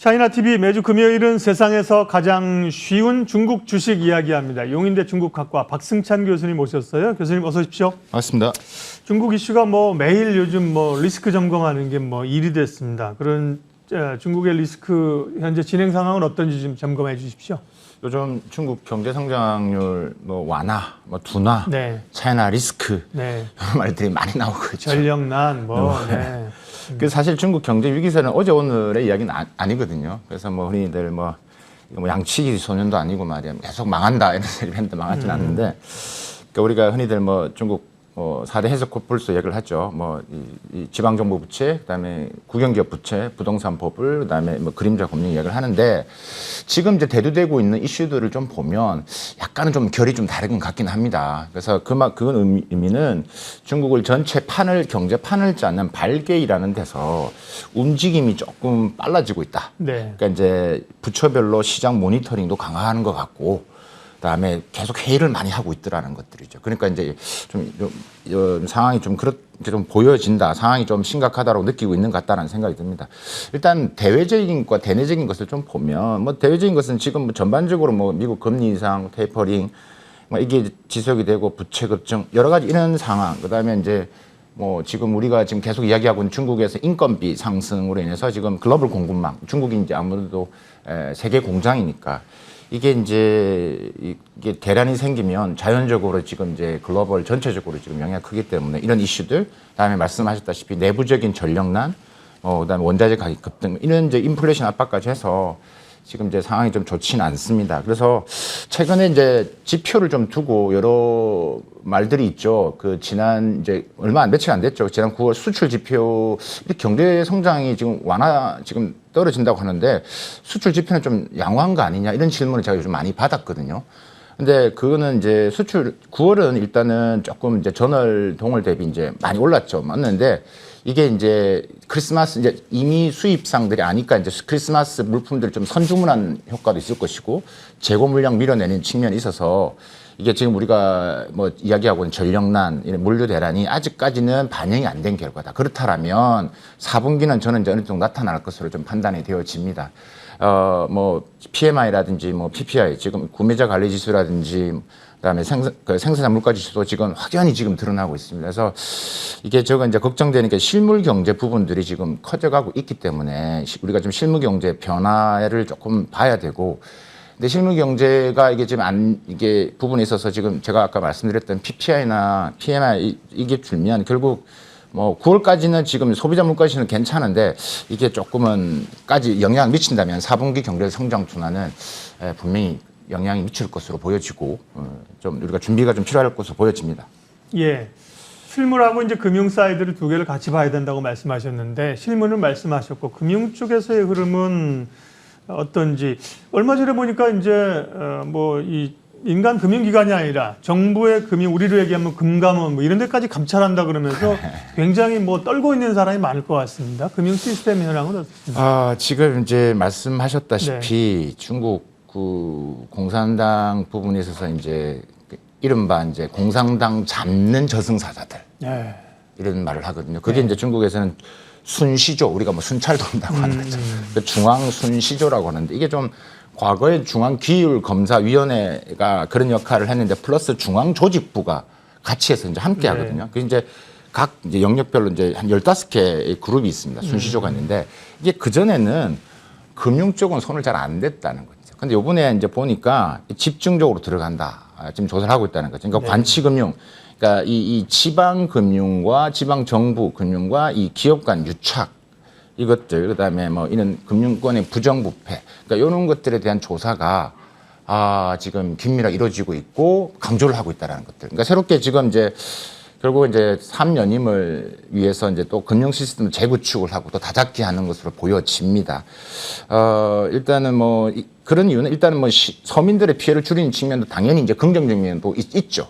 차이나TV 매주 금요일은 세상에서 가장 쉬운 중국 주식 이야기합니다. 용인대 중국학과 박승찬 교수님 모셨어요. 교수님 어서 오십시오. 맞습니다. 중국 이슈가 매일 요즘 리스크 점검하는 게 일이 됐습니다. 그런 중국의 리스크 현재 진행 상황은 어떤지 좀 점검해 주십시오. 요즘 중국 경제 성장률 완화, 둔화, 네. 차이나 리스크 네. 이런 말들이 많이 나오고 있죠. 전력난 네. 그래서 사실 중국 경제 위기설은 어제 오늘의 이야기는 아니거든요. 그래서 흔히들 이거 양치기 소년도 아니고 말이야 계속 망한다 이런 소리 했는데 망하진 않는데, 그러니까 우리가 흔히들 중국 4대 해석 코뿔소 얘기를 하죠. 이 지방정부 부채, 그다음에 국영기업 부채, 부동산 버블, 그다음에 그림자 금융 이야기를 하는데, 지금 이제 대두되고 있는 이슈들을 좀 보면 약간은 좀 결이 좀 다른 것 같긴 합니다. 그래서 그건 의미는 중국을 전체 경제 판을 짜는 발계이라는 데서 움직임이 조금 빨라지고 있다. 네. 그러니까 이제 부처별로 시장 모니터링도 강화하는 것 같고, 그다음에 계속 회의를 많이 하고 있더라는 것들이죠. 그러니까 이제 좀 상황이 좀 그렇게 좀 보여진다, 상황이 좀 심각하다고 느끼고 있는 것 같다는 생각이 듭니다. 일단 대외적인 것과 대내적인 것을 좀 보면, 대외적인 것은 지금 전반적으로 미국 금리 인상, 테이퍼링, 이게 지속이 되고 부채 급증 여러 가지 이런 상황. 그다음에 이제 지금 우리가 지금 계속 이야기하고 있는 중국에서 인건비 상승으로 인해서 지금 글로벌 공급망, 중국이 이제 아무래도 세계 공장이니까. 이게 대란이 생기면 자연적으로 지금 이제 글로벌 전체적으로 지금 영향이 크기 때문에 이런 이슈들, 그다음에 말씀하셨다시피 내부적인 전력난, 그다음에 원자재 가격 급등, 이런 이제 인플레이션 압박까지 해서 지금 이제 상황이 좀 좋지는 않습니다. 그래서 최근에 이제 지표를 좀 두고 여러 말들이 있죠. 지난 이제 며칠 안 됐죠. 지난 9월 수출 지표, 경제 성장이 지금 떨어진다고 하는데 수출 지표는 좀 양호한 거 아니냐, 이런 질문을 제가 요즘 많이 받았거든요. 근데 그거는 이제 수출 9월은 일단은 조금 이제 전월 동월 대비 이제 많이 올랐죠. 맞는데 이게 이제 크리스마스 이제 이미 수입상들이 아니까 이제 크리스마스 물품들 좀 선주문한 효과도 있을 것이고, 재고 물량 밀어내는 측면이 있어서 이게 지금 우리가 이야기하고 있는 전력난, 이런 물류 대란이 아직까지는 반영이 안 된 결과다. 그렇다라면 4분기는 저는 이제 어느 정도 나타날 것으로 좀 판단이 되어집니다. PMI라든지 PPI, 지금 구매자 관리 지수라든지, 그다음에 생산자 물가 지수도 지금 확연히 지금 드러나고 있습니다. 그래서 이게 이제 걱정되는 게 실물 경제 부분들이 지금 커져가고 있기 때문에 우리가 좀 실물 경제 변화를 조금 봐야 되고, 근데 실물 경제가 이게 지금 이게 부분에 있어서 지금 제가 아까 말씀드렸던 PPI나 PMI 이게 줄면 결국 9월까지는 지금 소비자 물가지수는 괜찮은데 이게 조금은까지 영향을 미친다면 4분기 경제 성장 둔화는 분명히 영향이 미칠 것으로 보여지고, 좀 우리가 준비가 좀 필요할 것으로 보여집니다. 예. 실물하고 이제 금융 사이드를 두 개를 같이 봐야 된다고 말씀하셨는데, 실물은 말씀하셨고 금융 쪽에서의 흐름은 어떤지, 얼마 전에 보니까 이제 이 인간 금융기관이 아니라 정부의 금융, 우리로 얘기하면 금감원 이런 데까지 감찰한다 그러면서 굉장히 떨고 있는 사람이 많을 것 같습니다. 금융 시스템 현황은 어떻습니까? 지금 이제 말씀하셨다시피 네. 중국 공산당 부분에 있어서 이제 이른바 이제 공산당 잡는 저승사자들, 네. 이런 말을 하거든요. 그게 이제 중국에서는 순시조, 우리가 순찰도 한다고 하는 거죠. 중앙 순시조라고 하는데, 이게 좀 과거에 중앙기율검사위원회가 그런 역할을 했는데 플러스 중앙조직부가 같이 해서 이제 함께 하거든요. 그 이제 각 이제 영역별로 이제 한 15개의 그룹이 있습니다. 순시조가 있는데, 이게 그전에는 금융 쪽은 손을 잘 안 댔다는 거죠. 근데 요번에 이제 보니까 집중적으로 들어간다. 지금 조사를 하고 있다는 거죠. 그러니까 관치금융, 그러니까 이 지방금융과 지방정부 금융과 이 기업 간 유착, 이것들, 그다음에 이런 금융권의 부정부패, 그러니까 이런 것들에 대한 조사가 지금 긴밀하게 이루어지고 있고 강조를 하고 있다는 것들. 그러니까 새롭게 지금 이제 결국 이제 3년임을 위해서 이제 또 금융 시스템을 재구축을 하고 또 다잡게 하는 것으로 보여집니다. 일단은 그런 이유는 일단은 서민들의 피해를 줄이는 측면도 당연히 이제 긍정적인 면도 있죠.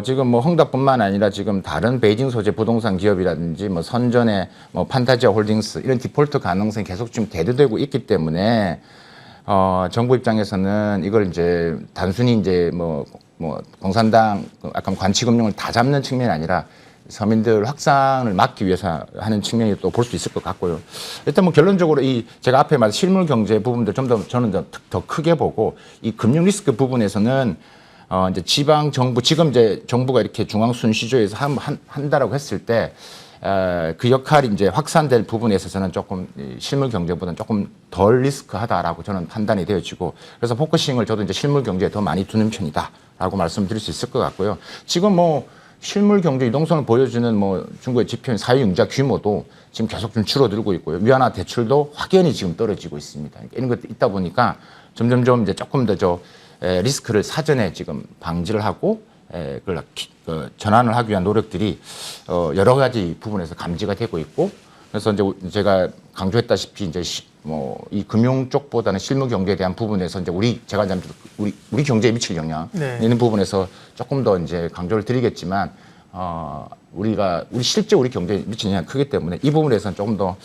지금 헝다뿐만 아니라 지금 다른 베이징 소재 부동산 기업이라든지 선전의 판타지아 홀딩스, 이런 디폴트 가능성이 계속 지금 대두되고 있기 때문에 정부 입장에서는 이걸 이제 단순히 이제 공산당 약간 관치금융을 다 잡는 측면이 아니라 서민들 확산을 막기 위해서 하는 측면이 또 볼 수 있을 것 같고요. 일단 뭐 결론적으로 이 제가 앞에 말한 실물 경제 부분들 좀 더 저는 더 크게 보고 이 금융 리스크 부분에서는 이제 지방 정부 지금 이제 정부가 이렇게 중앙 순시조에서 한다라고 했을 때 그 역할이 이제 확산될 부분에 있어서는 조금 실물 경제보다는 조금 덜 리스크하다라고 저는 판단이 되어지고 그래서 포커싱을 저도 이제 실물 경제에 더 많이 두는 편이다라고 말씀드릴 수 있을 것 같고요. 지금 뭐 실물 경제 유동성을 보여주는 뭐 중국의 지표인 사회융자 규모도 지금 계속 좀 줄어들고 있고요. 위안화 대출도 확연히 지금 떨어지고 있습니다. 그러니까 이런 것도 있다 보니까 점점점 이제 조금 더 리스크를 사전에 지금 방지를 하고 그걸 전환을 하기 위한 노력들이 여러 가지 부분에서 감지가 되고 있고 그래서 이제 제가 강조했다시피 이제 뭐 이 금융 쪽보다는 실무 경제에 대한 부분에서 이제 제가 이제 우리 경제에 미칠 영향 있는 부분에서 조금 더 이제 강조를 드리겠지만 우리 실제 우리 경제에 미치는 영향이 크기 때문에 이 부분에서는 조금 더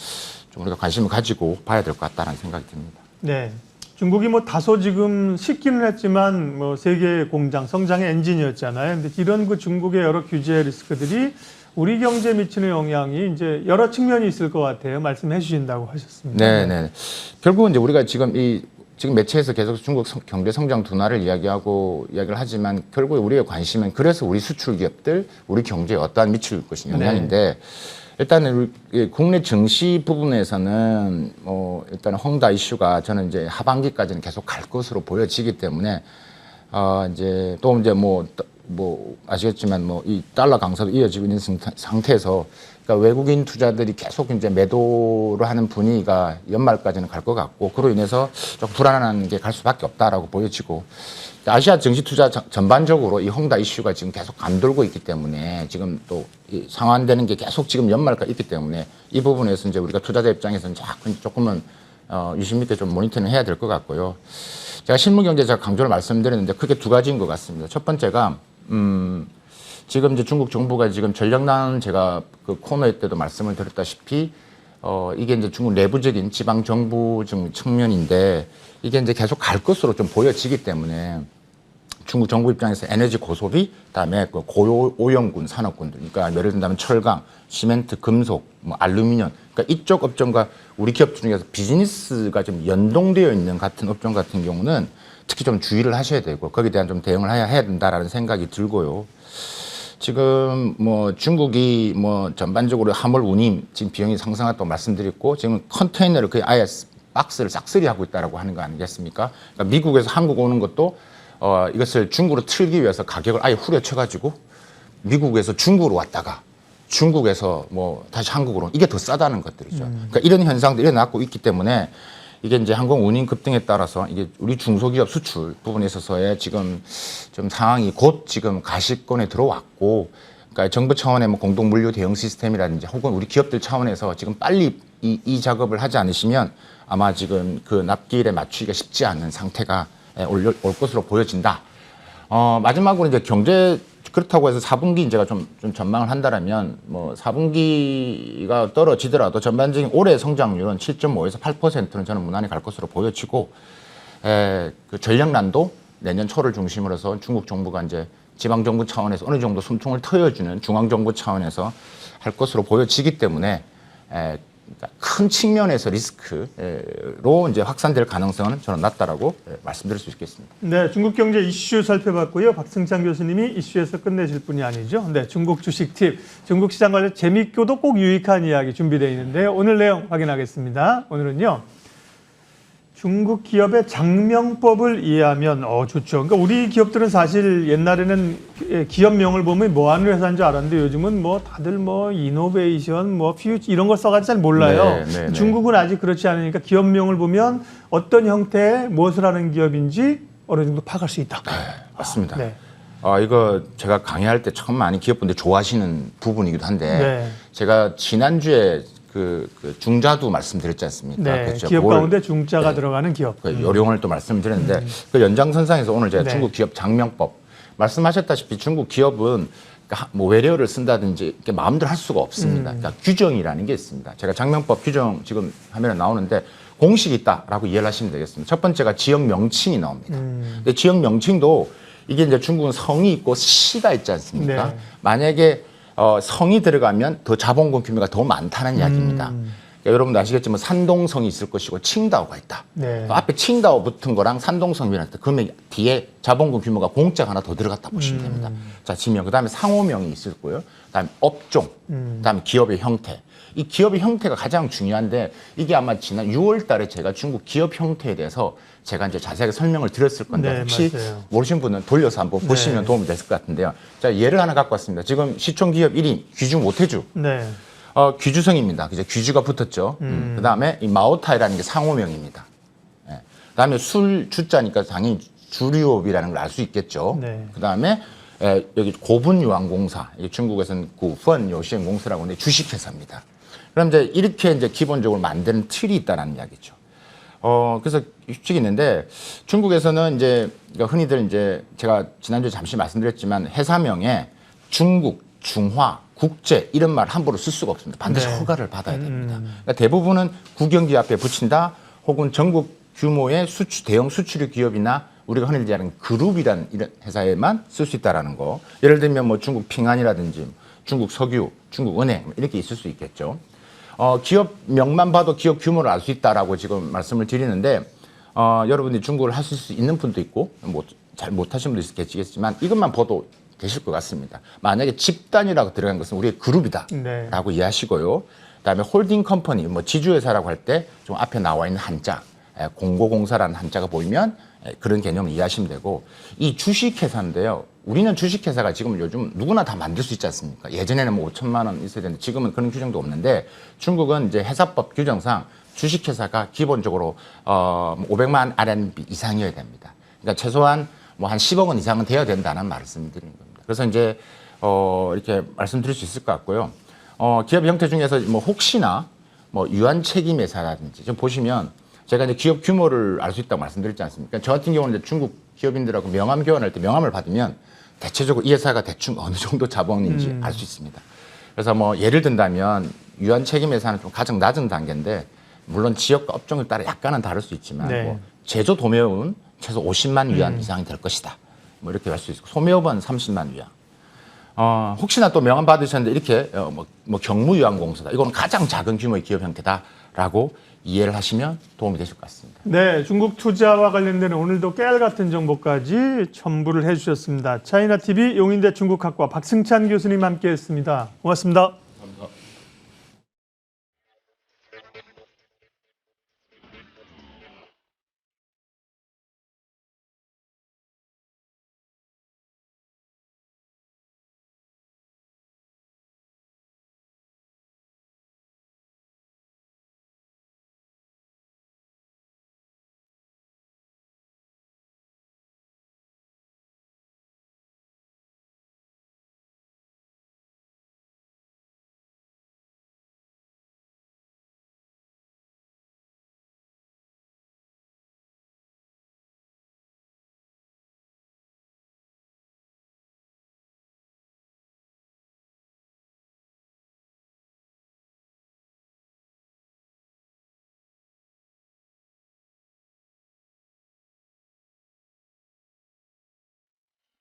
좀 우리가 관심을 가지고 봐야 될 것 같다는 생각이 듭니다. 네. 중국이 뭐 다소 지금 쉽기는 했지만 뭐 세계 공장 성장의 엔진이었잖아요. 근데 이런 그 중국의 여러 규제 리스크들이 우리 경제에 미치는 영향이 이제 여러 측면이 있을 것 같아요. 말씀해 주신다고 하셨습니다. 네. 결국은 이제 우리가 지금 지금 매체에서 계속 중국 경제 성장 둔화를 이야기를 하지만 결국에 우리의 관심은 그래서 우리 수출 기업들, 우리 경제에 어떠한 미칠 것인 영향인데 일단은 국내 증시 부분에서는 일단 헝다 이슈가 저는 이제 하반기까지는 계속 갈 것으로 보여지기 때문에 이제 또 이제 뭐 아시겠지만 뭐 이 달러 강세도 이어지고 있는 상태에서 그러니까 외국인 투자들이 계속 이제 매도를 하는 분위기가 연말까지는 갈 것 같고 그로 인해서 좀 불안한 게 갈 수밖에 없다라고 보여지고 아시아 증시 투자 전반적으로 이 헝다 이슈가 지금 계속 감돌고 있기 때문에 지금 또 상환되는 게 계속 지금 연말까지 있기 때문에 이 부분에서 이제 우리가 투자자 입장에서는 조금은 유심 있게 좀 모니터링 해야 될 것 같고요. 제가 실무경제 제가 강조를 말씀드렸는데 크게 두 가지인 것 같습니다. 첫 번째가 지금 이제 중국 정부가 지금 전력난 제가 그 코너에 때도 말씀을 드렸다시피 이게 이제 중국 내부적인 지방 정부 측면인데 이게 이제 계속 갈 것으로 좀 보여지기 때문에 중국 정부 입장에서 에너지 고소비, 그다음에 그 고오염군 산업군들, 그러니까 예를 든다면 철강, 시멘트, 금속, 뭐 알루미늄, 그러니까 이쪽 업종과 우리 기업 중에서 비즈니스가 좀 연동되어 있는 같은 업종 같은 경우는 특히 좀 주의를 하셔야 되고 거기에 대한 좀 대응을 해야 된다라는 생각이 들고요. 지금 뭐 중국이 뭐 전반적으로 화물 운임 지금 비용이 상승했다고 말씀드렸고 지금 컨테이너를 거의 아예 박스를 싹쓸이 하고 있다라고 하는 거 아니겠습니까? 그러니까 미국에서 한국 오는 것도 이것을 중국으로 틀기 위해서 가격을 아예 후려쳐가지고 미국에서 중국으로 왔다가 중국에서 뭐 다시 한국으로 이게 더 싸다는 것들이죠. 그러니까 이런 현상들이 일어나고 있기 때문에 이게 이제 항공 운임 급등에 따라서 이게 우리 중소기업 수출 부분에 있어서의 지금 좀 상황이 곧 지금 가시권에 들어왔고, 그러니까 정부 차원의 뭐 공동 물류 대응 시스템이라든지 혹은 우리 기업들 차원에서 지금 빨리 이 작업을 하지 않으시면 아마 지금 그 납기일에 맞추기가 쉽지 않은 상태가 올 것으로 보여진다. 마지막으로 이제 경제 그렇다고 해서 4분기 제가 좀 전망을 한다라면 뭐 4분기가 떨어지더라도 전반적인 올해 성장률은 7.5에서 8%는 저는 무난히 갈 것으로 보여지고 그 전력난도 내년 초를 중심으로 해서 중국 정부가 이제 지방 정부 차원에서 어느 정도 숨통을 트여주는 중앙 정부 차원에서 할 것으로 보여지기 때문에 큰 측면에서 리스크로 이제 확산될 가능성은 저는 낮다라고 말씀드릴 수 있겠습니다. 네, 중국 경제 이슈 살펴봤고요. 박승찬 교수님이 이슈에서 끝내실 분이 아니죠. 네, 중국 주식 팁, 중국 시장 관련 재미있고도 꼭 유익한 이야기 준비되어 있는데요. 오늘 내용 확인하겠습니다. 오늘은요. 중국 기업의 장명법을 이해하면 좋죠. 그러니까 우리 기업들은 사실 옛날에는 기업명을 보면 뭐 하는 회사인 줄 알았는데 요즘은 뭐 다들 뭐 이노베이션, 뭐 퓨처 이런 거 써가지고 잘 몰라요. 네. 중국은 아직 그렇지 않으니까 기업명을 보면 어떤 형태의 무엇을 하는 기업인지 어느 정도 파악할 수 있다. 맞습니다. 네. 이거 제가 강의할 때 참 많이 기업분들 좋아하시는 부분이기도 한데 네. 제가 지난주에 그 중자도 말씀드렸지 않습니까? 네, 그렇죠. 기업 가운데 중자가 들어가는 기업. 그 요령을 또 말씀드렸는데 그 연장선상에서 오늘 제가 네. 중국 기업 장명법 말씀하셨다시피 중국 기업은 뭐 외래어를 쓴다든지 이렇게 마음대로 할 수가 없습니다. 그러니까 규정이라는 게 있습니다. 제가 장명법 규정 지금 화면에 나오는데 공식이 있다라고 이해를 하시면 되겠습니다. 첫 번째가 지역 명칭이 나옵니다. 근데 지역 명칭도 이게 이제 중국은 성이 있고 시가 있지 않습니까? 네. 만약에 성이 들어가면 더 자본금 규모가 더 많다는 이야기입니다. 그러니까 여러분도 아시겠지만 산동성이 있을 것이고 칭다오가 있다. 네. 앞에 칭다오 붙은 거랑 산동성이 일어났다. 그러면 뒤에 자본금 규모가 공짜가 하나 더 들어갔다 보시면 됩니다. 자, 지명, 그다음에 상호명이 있을 거예요. 그다음에 업종, 그다음에 기업의 형태. 이 기업의 형태가 가장 중요한데 이게 아마 지난 6월 달에 제가 중국 기업 형태에 대해서 제가 이제 자세하게 설명을 드렸을 건데 네, 혹시 맞아요. 모르신 분은 돌려서 한번 보시면 도움이 됐을 것 같은데요. 자, 예를 하나 갖고 왔습니다. 지금 시총 기업 1위 귀주 모태주. 네. 귀주성입니다. 그죠? 귀주가 붙었죠. 그다음에 이 마오타이라는 게 상호명입니다. 예. 그다음에 술 주자니까 당연히 주류업이라는 걸 알 수 있겠죠. 네. 그다음에 여기 고분유황공사, 중국에서는 후원 요시엔공사라고 하는데 주식회사입니다. 그럼 이제 이렇게 이제 기본적으로 만드는 틀이 있다는 이야기죠. 그래서 규칙이 있는데 중국에서는 이제 흔히들 이제 제가 지난주에 잠시 말씀드렸지만 회사명에 중국, 중화, 국제 이런 말 함부로 쓸 수가 없습니다. 반드시 네. 허가를 받아야 됩니다. 그러니까 대부분은 국영기 앞에 붙인다 혹은 전국 규모의 대형 수출입 기업이나 우리가 흔히 얘기하는 그룹이라는 이런 회사에만 쓸 수 있다라는 거. 예를 들면 뭐 중국 핑안이라든지 중국 석유, 중국 은행 이렇게 있을 수 있겠죠. 기업 명만 봐도 기업 규모를 알 수 있다라고 지금 말씀을 드리는데 여러분들이 중국어를 하실 수 있는 분도 있고 뭐 잘 못하시는 분도 있겠지만 이것만 봐도 되실 것 같습니다. 만약에 집단이라고 들어간 것은 우리의 그룹이다라고 네. 이해하시고요. 그다음에 홀딩 컴퍼니, 뭐 지주회사라고 할 때 좀 앞에 나와 있는 한자, 공고공사라는 한자가 보이면 그런 개념을 이해하시면 되고 이 주식회사인데요. 우리는 주식회사가 지금 요즘 누구나 다 만들 수 있지 않습니까? 예전에는 뭐 5천만 원 있어야 되는데 지금은 그런 규정도 없는데 중국은 이제 회사법 규정상 주식회사가 기본적으로 500만 RMB 이상이어야 됩니다. 그러니까 최소한 뭐 한 10억 원 이상은 돼야 된다는 말씀을 드리는 겁니다. 그래서 이제 이렇게 말씀드릴 수 있을 것 같고요. 기업 형태 중에서 뭐 혹시나 뭐 유한 책임 회사라든지 좀 보시면 제가 이제 기업 규모를 알 수 있다고 말씀드렸지 않습니까? 저 같은 경우는 이제 중국 기업인들하고 명함 교환할 때 명함을 받으면 대체적으로 이 회사가 대충 어느 정도 자본인지 알 수 있습니다. 그래서 뭐 예를 든다면 유한 책임 회사는 좀 가장 낮은 단계인데 물론 지역과 업종에 따라 약간은 다를 수 있지만 네. 뭐 제조 도매업은 최소 50만 위안 이상이 될 것이다. 뭐 이렇게 할 수 있고 소매업은 30만 위안. 혹시나 또 명함 받으셨는데 이렇게 뭐 경무유한공사다. 이거는 가장 작은 규모의 기업 형태다라고 이해를 하시면 도움이 되실 것 같습니다. 네, 중국 투자와 관련된 오늘도 깨알 같은 정보까지 첨부를 해주셨습니다. 차이나TV 용인대 중국학과 박승찬 교수님 함께했습니다. 고맙습니다.